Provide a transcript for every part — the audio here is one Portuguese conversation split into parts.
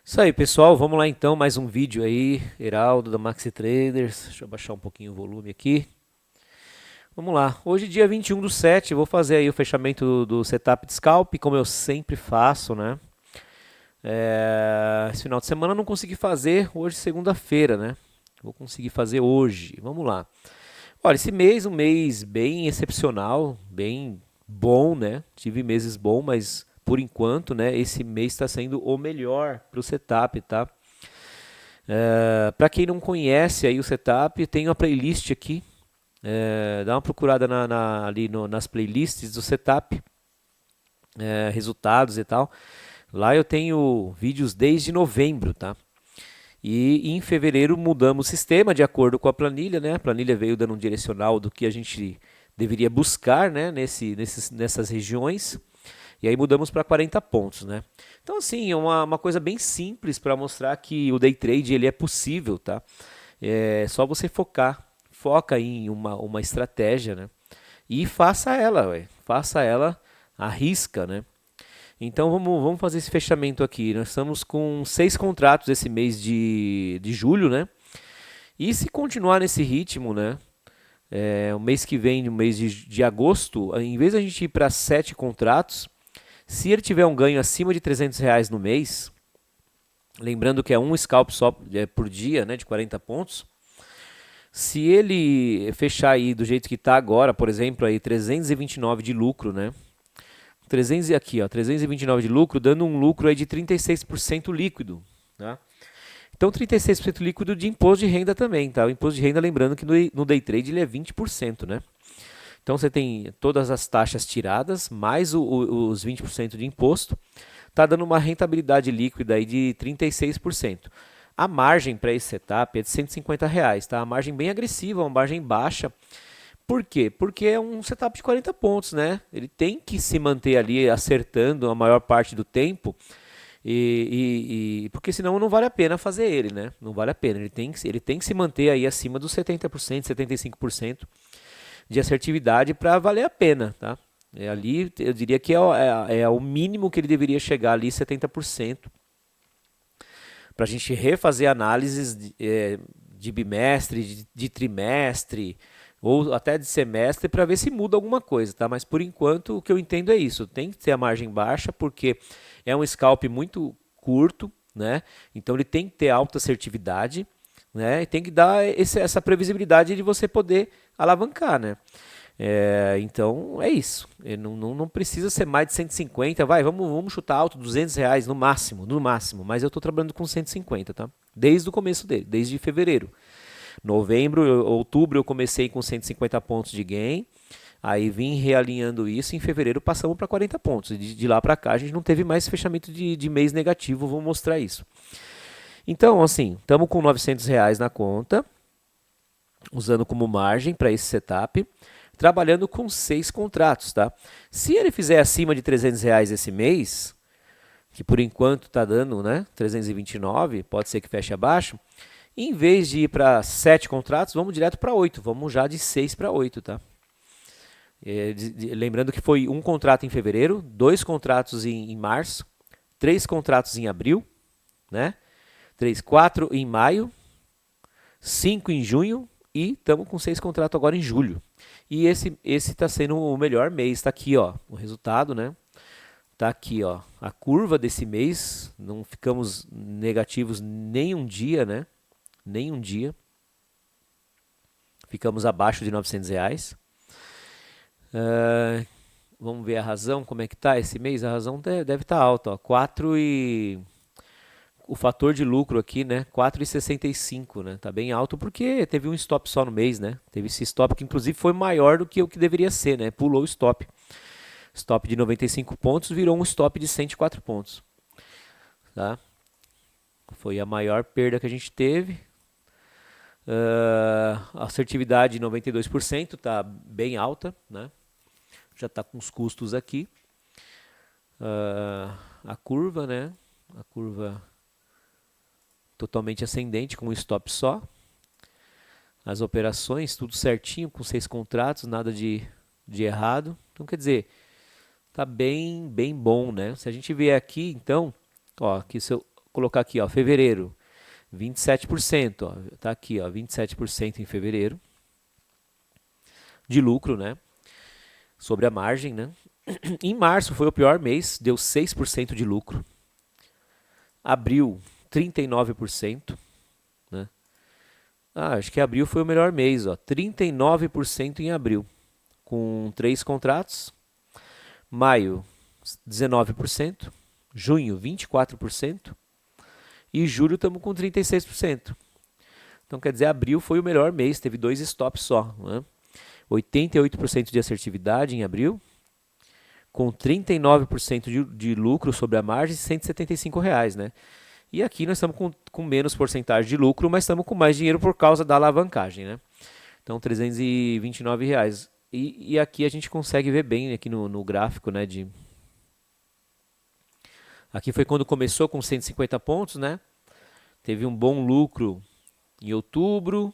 Isso aí, pessoal. Vamos lá então, mais um vídeo aí, Heraldo da Maxi Traders. Deixa eu baixar um pouquinho o volume aqui. Vamos lá. Hoje, dia 21/7, vou fazer aí o fechamento do setup de scalp, como eu sempre faço, né? Esse final de semana eu não consegui fazer, hoje segunda-feira, né? Vou conseguir fazer hoje. Vamos lá. Olha, esse mês, um mês bem excepcional, bem bom, né? Tive meses bons, mas por enquanto, né, esse mês está sendo o melhor para o setup, tá? Para quem não conhece aí o setup, tem uma playlist aqui. Dá uma procurada ali nas playlists do setup, resultados e tal. Lá eu tenho vídeos desde novembro, tá? E em fevereiro mudamos o sistema de acordo com a planilha, né? A planilha veio dando um direcional do que a gente deveria buscar, né? Nessas regiões. E aí mudamos para 40 pontos, né? Então, assim, é uma coisa bem simples para mostrar que o day trade ele é possível, tá? É só você foca em uma estratégia, né? E faça ela, ué. Faça ela à risca, né? Então vamos fazer esse fechamento aqui. Nós estamos com 6 contratos esse mês de julho, né? E se continuar nesse ritmo, né? O mês que vem, no mês de agosto, em vez de a gente ir para 7 contratos, se ele tiver um ganho acima de R$ 300 no mês, lembrando que é um scalp só por dia, né, de 40 pontos, se ele fechar aí do jeito que está agora, por exemplo, aí 329 de lucro, né? 300 aqui, ó, 329 de lucro, dando um lucro aí de 36% líquido, tá? Então 36% líquido de imposto de renda também, tá? O imposto de renda, lembrando que no day trade ele é 20%, né? Então você tem todas as taxas tiradas, mais os 20% de imposto, tá dando uma rentabilidade líquida aí de 36%. A margem para esse setup é de R$ 150, tá? A margem bem agressiva, uma margem baixa. Por quê? Porque é um setup de 40 pontos, né? Ele tem que se manter ali acertando a maior parte do tempo, porque senão não vale a pena fazer ele, né? Não vale a pena. Ele tem que se manter aí acima dos 70%, 75% de assertividade para valer a pena, tá? Ali eu diria que é o mínimo que ele deveria chegar ali, 70%, para a gente refazer análises de bimestre, de trimestre ou até de semestre para ver se muda alguma coisa, tá? Mas por enquanto o que eu entendo é isso, tem que ter a margem baixa porque é um scalp muito curto, né? Então ele tem que ter alta assertividade, né? E tem que dar essa previsibilidade de você poder alavancar, né? Então é isso. Não precisa ser mais de 150. Vai, vamos chutar alto, R$ 200 no máximo, no máximo. Mas eu estou trabalhando com 150, tá? Desde o começo dele, desde fevereiro. Novembro, outubro eu comecei com 150 pontos de gain. Aí vim realinhando isso. Em fevereiro passamos para 40 pontos. De lá para cá a gente não teve mais fechamento de mês negativo. Vou mostrar isso. Então, assim, estamos com R$ 900 na conta, usando como margem para esse setup, trabalhando com 6 contratos, tá? Se ele fizer acima de R$ 300 esse mês, que por enquanto está dando, né, 329, pode ser que feche abaixo, em vez de ir para 7 contratos, vamos direto para 8, vamos já de 6 para 8, tá? Lembrando que foi um contrato em fevereiro, 2 contratos em março, 3 contratos em abril, né? 3, 4 em maio, 5 em junho e estamos com 6 contratos agora em julho. E esse está sendo o melhor mês. Está aqui, ó, o resultado, né? Está aqui, ó, a curva desse mês. Não ficamos negativos nem um dia, né? Nem um dia. Ficamos abaixo de R$ 900. Vamos ver a razão, como é que tá esse mês? A razão deve estar alta, ó. 4 e o fator de lucro aqui, né? 4,65, né? Tá bem alto porque teve um stop só no mês, né? Teve esse stop que inclusive foi maior do que o que deveria ser, né? Pulou o stop. Stop de 95 pontos virou um stop de 104 pontos, tá? Foi a maior perda que a gente teve. Assertividade 92%, tá bem alta, né? Já tá com os custos aqui. A curva, né? A curva totalmente ascendente com um stop só. As operações, tudo certinho, com 6 contratos, nada de errado. Então, quer dizer, tá bem bom, né? Se a gente vier aqui, então, ó, aqui se eu colocar aqui, ó, fevereiro, 27%, ó, tá aqui, ó, 27% em fevereiro de lucro, né? Sobre a margem, né? Em março foi o pior mês, deu 6% de lucro. Abril, 39%, né? Acho que abril foi o melhor mês, ó, 39% em abril, com 3 contratos. Maio, 19%. Junho, 24%. E julho estamos com 36%. Então, quer dizer, abril foi o melhor mês, teve 2 stops só, né? 88% de assertividade em abril, com 39% de lucro sobre a margem, R$ 175, né? E aqui nós estamos com menos porcentagem de lucro, mas estamos com mais dinheiro por causa da alavancagem, né? Então, R$ 329. E aqui a gente consegue ver bem aqui no gráfico, né? Aqui foi quando começou com 150 pontos, né? Teve um bom lucro em outubro,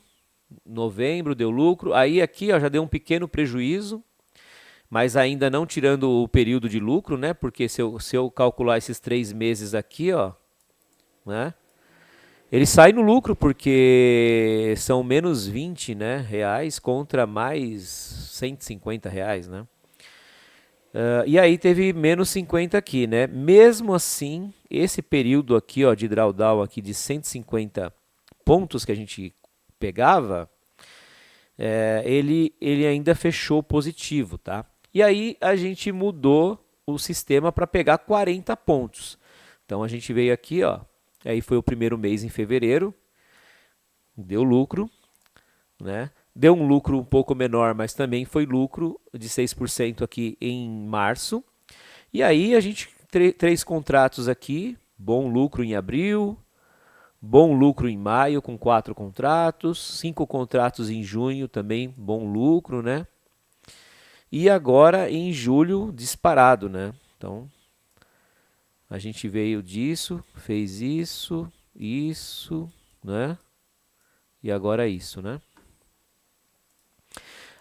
novembro deu lucro. Aí aqui ó, já deu um pequeno prejuízo, mas ainda não tirando o período de lucro, né? Porque se eu calcular esses 3 meses aqui, ó, né? Ele sai no lucro porque são menos 20, né, reais contra mais R$ 150, né? E aí teve menos 50 aqui, né? Mesmo assim, esse período aqui, ó, de drawdown aqui de 150 pontos que a gente pegava, ele ainda fechou positivo, tá? E aí a gente mudou o sistema para pegar 40 pontos. Então a gente veio aqui, ó, aí foi o primeiro mês em fevereiro, deu lucro, né? Deu um lucro um pouco menor, mas também foi lucro de 6% aqui em março. E aí a gente, 3 contratos aqui, bom lucro em abril, bom lucro em maio com 4 contratos, 5 contratos em junho também, bom lucro, né? E agora em julho, disparado, né? Então, a gente veio disso, fez isso, né? E agora isso, né?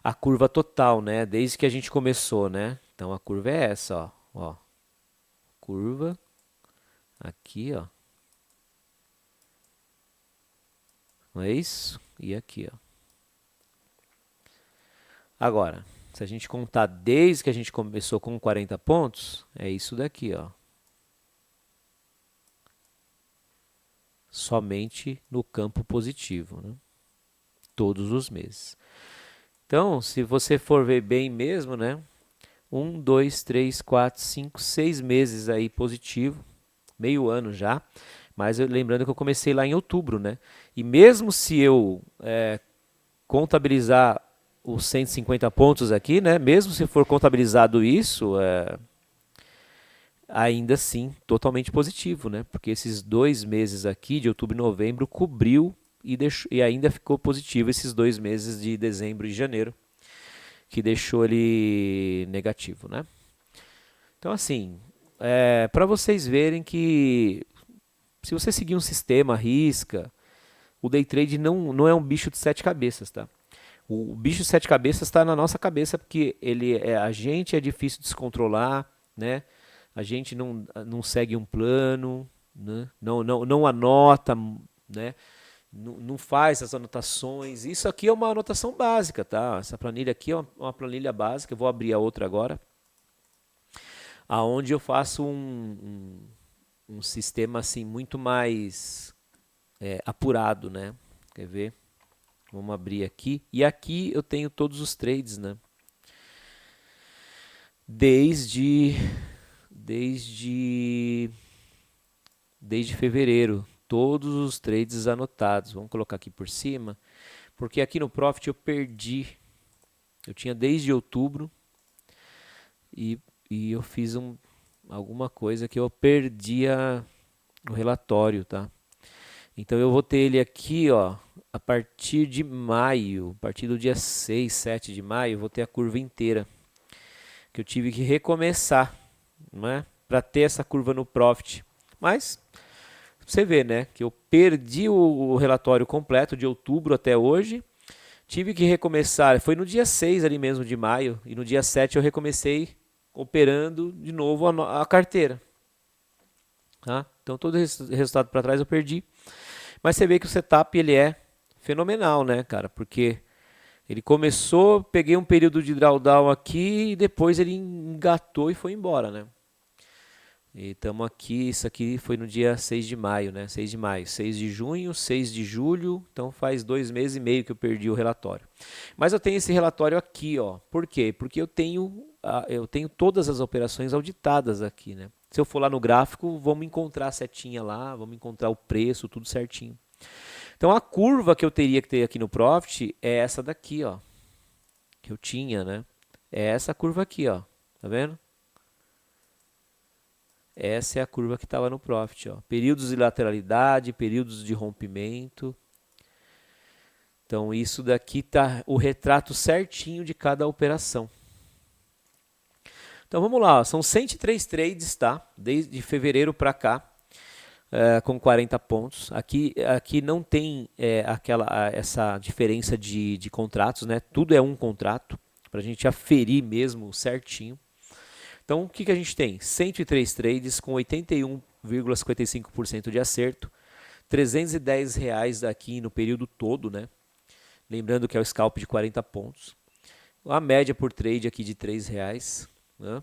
A curva total, né? Desde que a gente começou, né? Então, a curva é essa, ó. Curva, aqui, ó. Não é isso? E aqui, ó. Agora, se a gente contar desde que a gente começou com 40 pontos, é isso daqui, ó. Somente no campo positivo, né? Todos os meses. Então, se você for ver bem mesmo, né? 1, 2, 3, 4, 5, 6 meses aí positivo, meio ano já. Mas lembrando que eu comecei lá em outubro, né? E mesmo se eu contabilizar os 150 pontos aqui, né? Mesmo se for contabilizado isso, ainda assim totalmente positivo, né? Porque esses 2 meses aqui, de outubro e novembro, cobriu e ainda ficou positivo esses 2 meses de dezembro e janeiro, que deixou ele negativo, né? Então, assim, para vocês verem que se você seguir um sistema, risca, o day trade não é um bicho de 7 cabeças, tá? O bicho de 7 cabeças está na nossa cabeça porque a gente é difícil de se controlar, né? A gente não segue um plano, né? Não anota, né? Não faz as anotações. Isso aqui é uma anotação básica, tá? Essa planilha aqui é uma planilha básica. Eu vou abrir a outra agora, aonde eu faço um sistema assim muito mais apurado, né? Quer ver? Vamos abrir aqui. E aqui eu tenho todos os trades, né? Desde fevereiro. Todos os trades anotados. Vamos colocar aqui por cima. Porque aqui no Profit eu perdi. Eu tinha desde outubro. E eu fiz alguma coisa que eu perdi o relatório, tá? Então eu vou ter ele aqui, ó, a partir de maio, a partir do dia 6, 7 de maio, eu vou ter a curva inteira, que eu tive que recomeçar, né, para ter essa curva no Profit. Mas você vê, né, que eu perdi o relatório completo de outubro até hoje, tive que recomeçar, foi no dia 6 ali mesmo de maio, e no dia 7 eu recomecei operando de novo a carteira. tá? Então todo esse resultado para trás eu perdi. Mas você vê que o setup ele é fenomenal, né, cara? Porque ele começou, peguei um período de drawdown aqui e depois ele engatou e foi embora, né? E estamos aqui, isso aqui foi no dia 6 de maio, né? 6 de maio, 6 de junho, 6 de julho, então faz 2 meses e meio que eu perdi o relatório. Mas eu tenho esse relatório aqui, ó. Por quê? Porque eu tenho todas as operações auditadas aqui, né? Se eu for lá no gráfico, vamos encontrar a setinha lá, vamos encontrar o preço, tudo certinho. Então a curva que eu teria que ter aqui no Profit é essa daqui, ó. Que eu tinha, né? É essa curva aqui, ó. Tá vendo? Essa é a curva que estava no Profit, ó. Períodos de lateralidade, períodos de rompimento. Então isso daqui tá o retrato certinho de cada operação. Então vamos lá, ó. São 103 trades, tá? Desde fevereiro para cá, com 40 pontos. Aqui não tem essa diferença de contratos, né? Tudo é um contrato, para a gente aferir mesmo certinho. Então, o que a gente tem? 103 trades com 81,55% de acerto, R$310 aqui no período todo, né? Lembrando que é o scalp de 40 pontos. A média por trade aqui de R$3, né?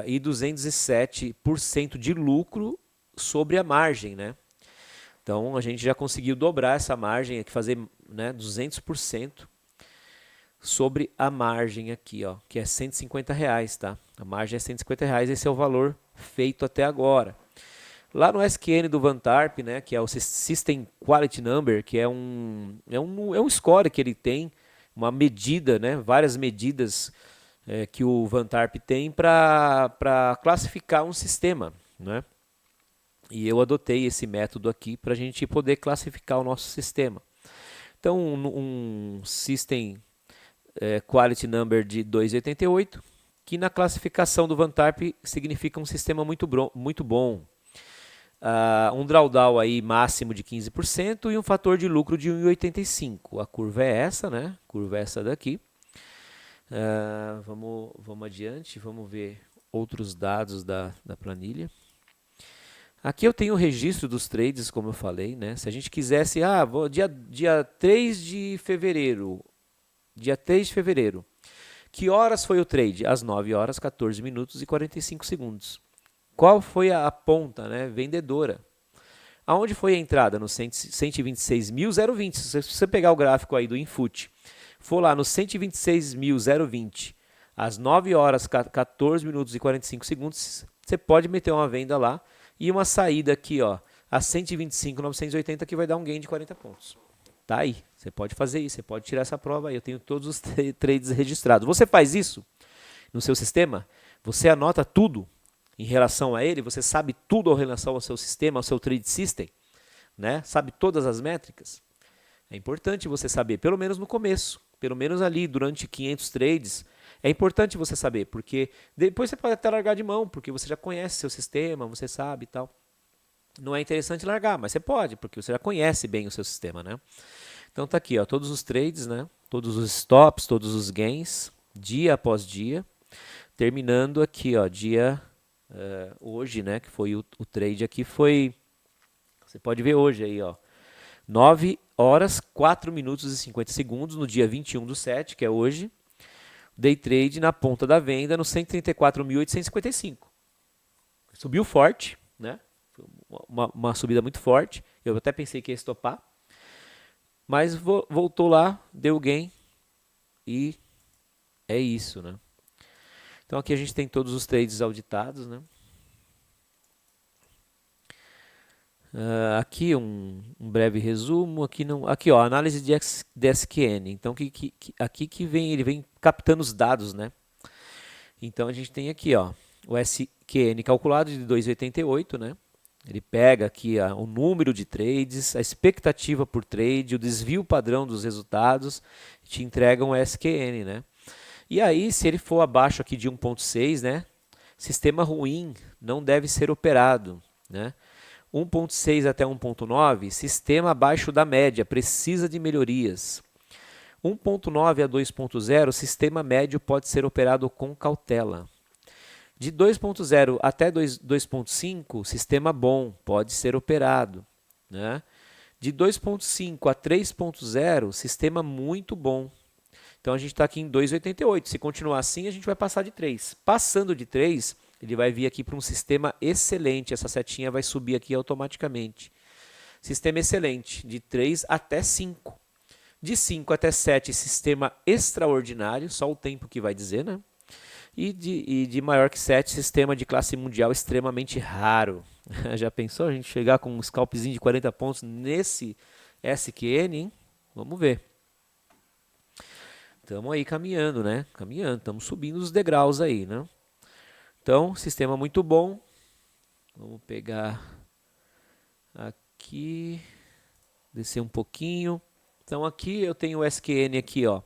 E 207% de lucro sobre a margem, né? Então, a gente já conseguiu dobrar essa margem aqui, fazer, né, 200%. Sobre a margem aqui, ó, que é R$150, tá? A margem é R$150, esse é o valor feito até agora. Lá no SQN do Vantarp, né, que é o System Quality Number, que é um score que ele tem, uma medida, né, várias medidas que o Vantarp tem para classificar um sistema, né? E eu adotei esse método aqui para a gente poder classificar o nosso sistema. Então, um System Quality Number de 2,88, que na classificação do Vantarp significa um sistema muito bom. Um drawdown aí máximo de 15% e um fator de lucro de 1,85. A curva é essa, né? A curva é essa daqui. Vamos adiante, vamos ver outros dados da planilha. Aqui eu tenho o registro dos trades, como eu falei, né? Se a gente quisesse, dia 3 de fevereiro, dia 3 de fevereiro. Que horas foi o trade? Às 9 horas, 14 minutos e 45 segundos. Qual foi a ponta, né, vendedora? Aonde foi a entrada? No 126.020. Se você pegar o gráfico aí do Infut, for lá no 126.020, às 9 horas, 14 minutos e 45 segundos, você pode meter uma venda lá e uma saída aqui, ó, a 125.980, que vai dar um gain de 40 pontos. Tá aí, você pode fazer isso, você pode tirar essa prova aí, eu tenho todos os trades registrados. Você faz isso no seu sistema? Você anota tudo em relação a ele? Você sabe tudo em relação ao seu sistema, ao seu trade system? Né? Sabe todas as métricas? É importante você saber, pelo menos no começo, pelo menos ali durante 500 trades, é importante você saber, porque depois você pode até largar de mão, porque você já conhece seu sistema, você sabe e tal. Não é interessante largar, mas você pode, porque você já conhece bem o seu sistema, né? Então tá aqui, ó, todos os trades, né? Todos os stops, todos os gains, dia após dia, terminando aqui, ó, hoje, né? Que foi o trade aqui, foi, você pode ver hoje aí, ó, 9 horas, 4 minutos e 50 segundos no dia 21/7, que é hoje. Day trade na ponta da venda no 134.855. Subiu forte, né? Uma subida muito forte. Eu até pensei que ia estopar. Mas voltou lá, deu gain. E é isso, né? Então aqui a gente tem todos os trades auditados, né? Aqui um breve resumo. Aqui, ó, análise de SQN. Então aqui que vem, ele vem captando os dados, né? Então a gente tem aqui, ó, o SQN calculado de 2,88, né? Ele pega aqui o número de trades, a expectativa por trade, o desvio padrão dos resultados, te entrega um SQN, né? E aí, se ele for abaixo aqui de 1.6, né? Sistema ruim, não deve ser operado, né? 1.6 até 1.9, sistema abaixo da média, precisa de melhorias. 1.9 a 2.0, sistema médio pode ser operado com cautela. De 2.0 até 2.5, sistema bom, pode ser operado, né? De 2.5 a 3.0, sistema muito bom. Então a gente está aqui em 2,88. Se continuar assim, a gente vai passar de 3. Passando de 3, ele vai vir aqui para um sistema excelente. Essa setinha vai subir aqui automaticamente. Sistema excelente, de 3 até 5. De 5 até 7, sistema extraordinário, só o tempo que vai dizer, né? E de maior que 7, sistema de classe mundial extremamente raro. Já pensou a gente chegar com um scalpzinho de 40 pontos nesse SQN, hein? Vamos ver. Estamos aí caminhando, né? Caminhando, estamos subindo os degraus aí, né? Então, sistema muito bom. Vamos pegar aqui, descer um pouquinho. Então aqui eu tenho o SQN aqui, ó,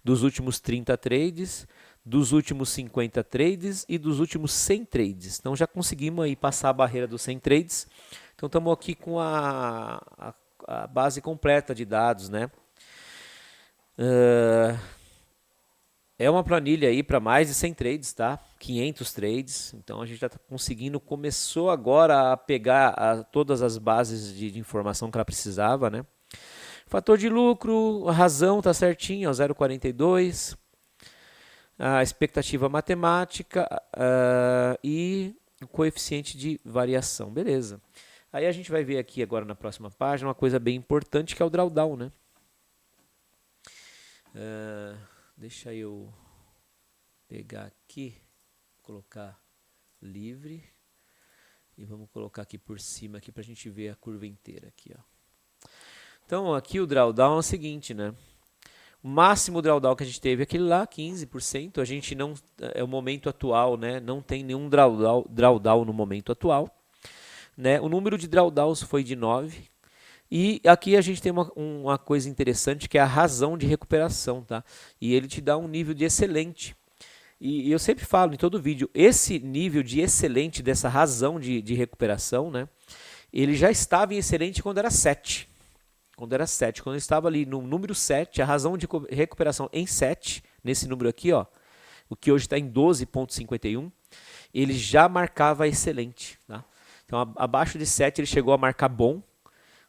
dos últimos 30 trades, dos últimos 50 trades e dos últimos 100 trades. Então já conseguimos aí passar a barreira dos 100 trades. Então estamos aqui com a base completa de dados, né? É uma planilha aí para mais de 100 trades, tá? 500 trades. Então a gente já está conseguindo, começou agora a pegar todas as bases de informação que ela precisava, né? Fator de lucro, a razão está certinho, 0,42. A expectativa matemática e o coeficiente de variação. Beleza. Aí a gente vai ver aqui agora na próxima página uma coisa bem importante que é o drawdown, né? Deixa eu pegar aqui, colocar livre e vamos colocar aqui por cima aqui para a gente ver a curva inteira aqui, ó. Então aqui o drawdown é o seguinte, né? O máximo drawdown que a gente teve é aquele lá, 15%. A gente não, é o momento atual, né? Não tem nenhum drawdown no momento atual, né? O número de drawdowns foi de 9. E aqui a gente tem uma coisa interessante que é a razão de recuperação, tá? E ele te dá um nível de excelente. E eu sempre falo em todo vídeo, esse nível de excelente dessa razão de recuperação, né? Ele já estava em excelente quando era 7. Quando era 7, quando eu estava ali no número 7, a razão de recuperação em 7, nesse número aqui, ó, o que hoje está em 12,51, ele já marcava excelente, tá? Então abaixo de 7 ele chegou a marcar bom,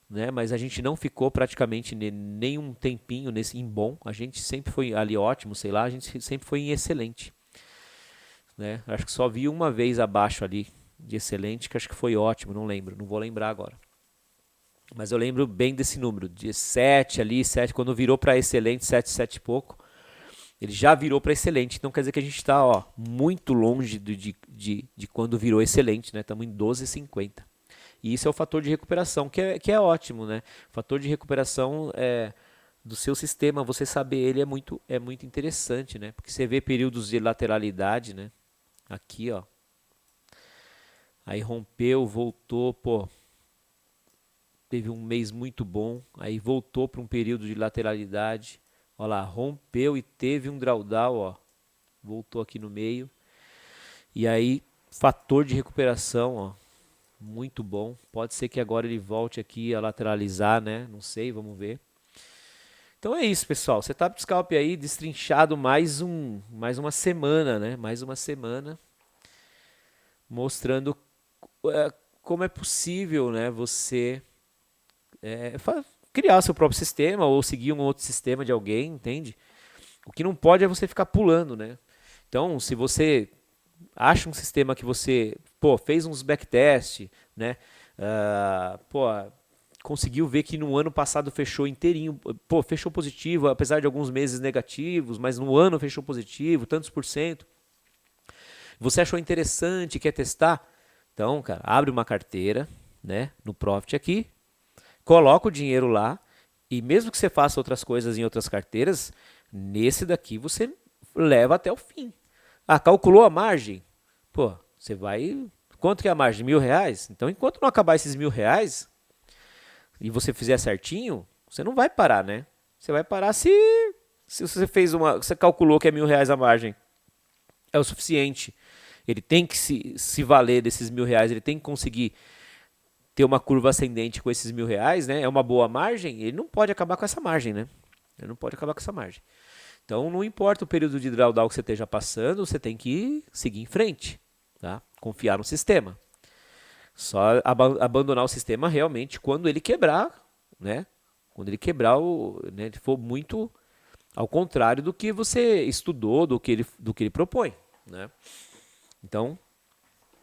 né? Mas a gente não ficou praticamente nenhum tempinho em bom, a gente sempre foi ali ótimo, sei lá, a gente sempre foi em excelente, né? Acho que só vi uma vez abaixo ali de excelente, que acho que foi ótimo, não lembro, não vou lembrar agora. Mas eu lembro bem desse número, de 7 ali, 7, quando virou para excelente, 7, 7 e pouco, ele já virou para excelente. Então quer dizer que a gente está muito longe de quando virou excelente, né? Estamos em 12,50. E isso é o fator de recuperação, que é ótimo, né? O fator de recuperação do seu sistema, você saber ele é muito interessante, né? Porque você vê períodos de lateralidade, né? Aqui, ó. Aí rompeu, voltou, pô. Teve um mês muito bom, aí voltou para um período de lateralidade. Olha lá, rompeu e teve um drawdown, ó. Voltou aqui no meio. E aí, fator de recuperação, ó. Muito bom. Pode ser que agora ele volte aqui a lateralizar, né? Não sei, vamos ver. Então é isso, pessoal. Setup Scalp aí, destrinchado mais uma semana, né? Mais uma semana. Mostrando como é possível, né? Você criar seu próprio sistema ou seguir um outro sistema de alguém, entende? O que não pode é você ficar pulando, né? Então, se você acha um sistema que você, fez uns backtest, né? Conseguiu ver que no ano passado fechou inteirinho, fechou positivo, apesar de alguns meses negativos, mas no ano fechou positivo, tantos por cento. Você achou interessante, quer testar? Então, cara, abre uma carteira, né? No Profit aqui, coloca o dinheiro lá e mesmo que você faça outras coisas em outras carteiras, nesse daqui você leva até o fim. Calculou a margem? Você vai... Quanto que é a margem? R$1.000? Então, enquanto não acabar esses R$1.000 e você fizer certinho, você não vai parar, né? Você vai parar se você você calculou que é R$1.000 a margem. É o suficiente. Ele tem que se valer desses R$1.000, ele tem que conseguir ter uma curva ascendente com esses R$1.000, né? É uma boa margem, ele não pode acabar com essa margem, né? Ele não pode acabar com essa margem. Então, não importa o período de drawdown que você esteja passando, você tem que seguir em frente, tá? Confiar no sistema. Só abandonar o sistema realmente quando ele quebrar, né? Quando ele quebrar, né, ele for muito ao contrário do que você estudou, do que ele propõe, né? Então,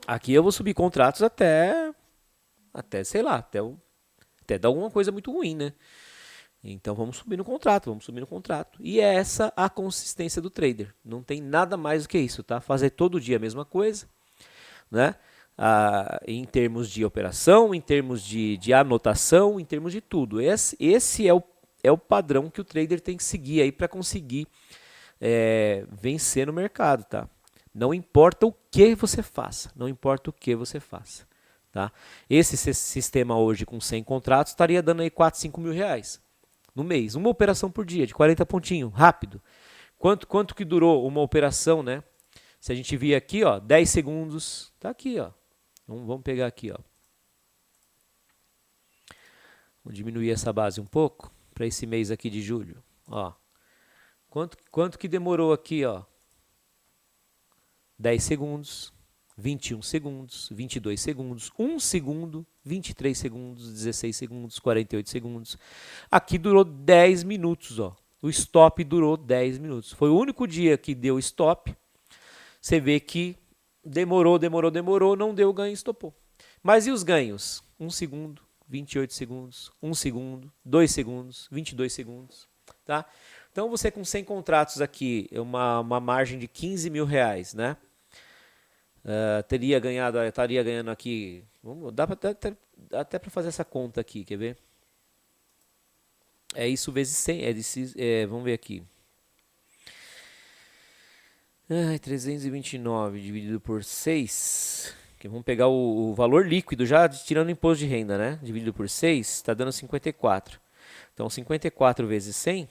aqui eu vou subir contratos até sei lá, até dar alguma coisa muito ruim, né? Então vamos subir no contrato, vamos subir no contrato. E é essa a consistência do trader. Não tem nada mais do que isso, tá? Fazer todo dia a mesma coisa, né? Em termos de operação, em termos de anotação, em termos de tudo. Esse é o padrão que o trader tem que seguir aí para conseguir vencer no mercado, tá? Não importa o que você faça, não importa o que você faça, tá? Esse sistema hoje com 100 contratos estaria dando aí 4, 5 mil reais no mês. Uma operação por dia, de 40 pontinhos, rápido. Quanto que durou uma operação, né? Se a gente vir aqui, ó, 10 segundos, tá aqui, ó. Vamos pegar aqui, ó. Vamos diminuir essa base um pouco para esse mês aqui de julho, ó. Quanto que demorou aqui, ó? 10 segundos, 21 segundos, 22 segundos, 1 segundo, 23 segundos, 16 segundos, 48 segundos. Aqui durou 10 minutos, ó. O stop durou 10 minutos. Foi o único dia que deu stop. Você vê que demorou, não deu ganho e estopou. Mas e os ganhos? 1 segundo, 28 segundos, 1 segundo, 2 segundos, 22 segundos, tá? Então você com 100 contratos aqui, uma margem de 15 mil reais, né? Estaria ganhando aqui, dá até para fazer essa conta aqui, quer ver? É isso vezes 100, vamos ver aqui. 329 dividido por 6, que vamos pegar o valor líquido já tirando o imposto de renda, né? Dividido por 6, está dando 54. Então 54 vezes 100,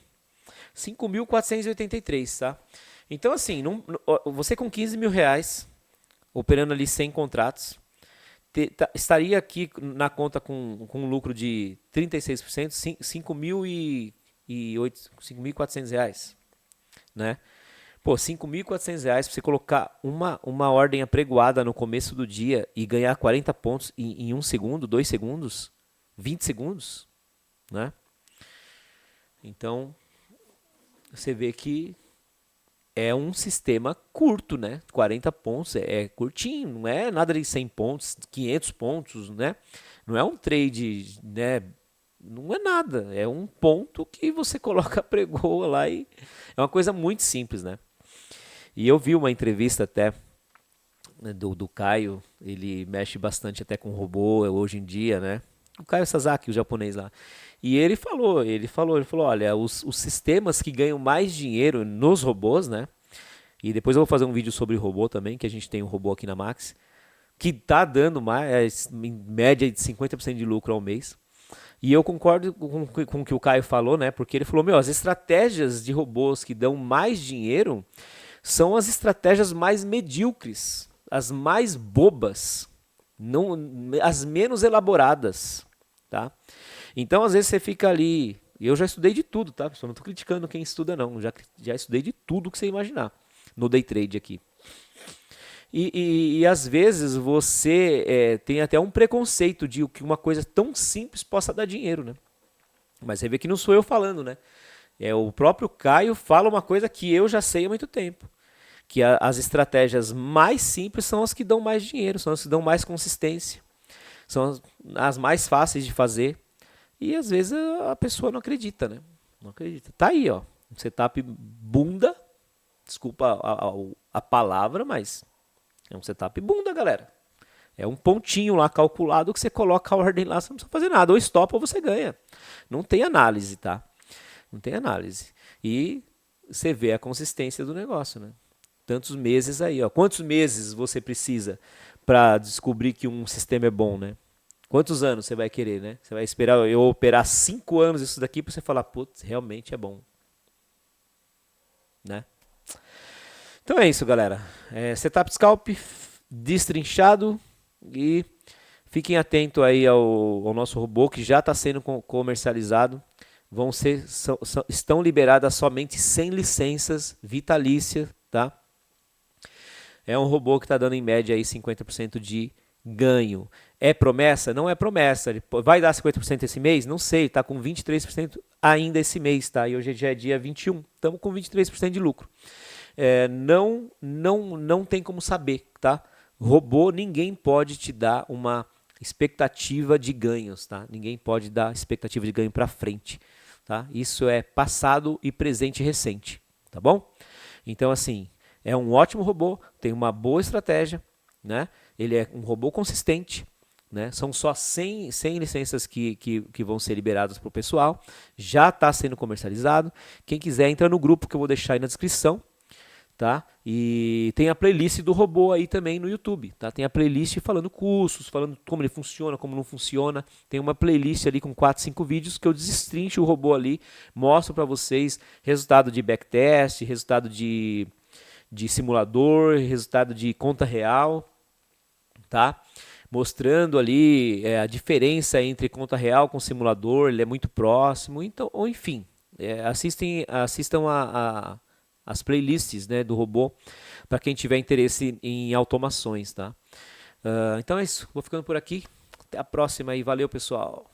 5.483, tá? Então assim, você com 15 mil reais, operando ali 100 contratos, estaria aqui na conta com um lucro de 36%, 5.400 reais, né? Pô, 5.400 reais para você colocar uma ordem apregoada no começo do dia e ganhar 40 pontos em 1 segundo, 2 segundos, 20 segundos, né? Então, você vê que é um sistema curto, né? 40 pontos é curtinho, não é nada de 100 pontos, 500 pontos, né? Não é um trade, né? Não é nada, é um ponto que você coloca a pregoa lá e é uma coisa muito simples, né? E eu vi uma entrevista até, né, do Caio, ele mexe bastante até com robô hoje em dia, né? O Caio Sasaki, o japonês lá. E ele falou, olha, os sistemas que ganham mais dinheiro nos robôs, né? E depois eu vou fazer um vídeo sobre robô também, que a gente tem um robô aqui na Max, que tá dando mais, em média de 50% de lucro ao mês. E eu concordo com o que o Caio falou, né? Porque ele falou, as estratégias de robôs que dão mais dinheiro são as estratégias mais medíocres, as mais bobas, não, as menos elaboradas, tá? Então, às vezes você fica ali, eu já estudei de tudo, tá? Só não estou criticando quem estuda não, já estudei de tudo que você imaginar no day trade aqui. E às vezes você tem até um preconceito de que uma coisa tão simples possa dar dinheiro, né? Mas você vê que não sou eu falando, né? O próprio Caio fala uma coisa que eu já sei há muito tempo. Que as estratégias mais simples são as que dão mais dinheiro, são as que dão mais consistência, são as mais fáceis de fazer. E às vezes a pessoa não acredita, né? Não acredita. Tá aí, ó. Um setup bunda. Desculpa a palavra, mas é um setup bunda, galera. É um pontinho lá calculado que você coloca a ordem lá, você não precisa fazer nada. Ou stop ou você ganha. Não tem análise, tá? Não tem análise. E você vê a consistência do negócio, né? Tantos meses aí, ó. Quantos meses você precisa para descobrir que um sistema é bom, né? Quantos anos você vai querer, né? Você vai esperar eu operar 5 anos isso daqui para você falar, putz, realmente é bom, né? Então é isso, galera. Setup Scalp destrinchado e fiquem atentos aí ao nosso robô que já está sendo comercializado. Estão liberadas somente 100 licenças vitalícias, tá? É um robô que está dando em média aí 50% de ganho. É promessa? Não é promessa. Ele vai dar 50% esse mês? Não sei, está com 23% ainda esse mês, tá? E hoje já é dia 21, estamos com 23% de lucro. Não tem como saber, tá? Robô, ninguém pode te dar uma expectativa de ganhos, tá? Ninguém pode dar expectativa de ganho para frente, tá? Isso é passado e presente recente, tá bom? Então, assim, é um ótimo robô, tem uma boa estratégia, né? Ele é um robô consistente, né? São só 100 licenças que vão ser liberadas para o pessoal, já está sendo comercializado. Quem quiser, entra no grupo que eu vou deixar aí na descrição, tá? E tem a playlist do robô aí também no YouTube, tá? Tem a playlist falando cursos, falando como ele funciona, como não funciona. Tem uma playlist ali com 4, 5 vídeos que eu destrincho o robô ali, mostro para vocês resultado de backtest, resultado de simulador, resultado de conta real, tá? Mostrando ali a diferença entre conta real com simulador, ele é muito próximo, então, ou enfim, assistam as playlists, né, do robô para quem tiver interesse em automações, tá? Então é isso, vou ficando por aqui, até a próxima e valeu, pessoal!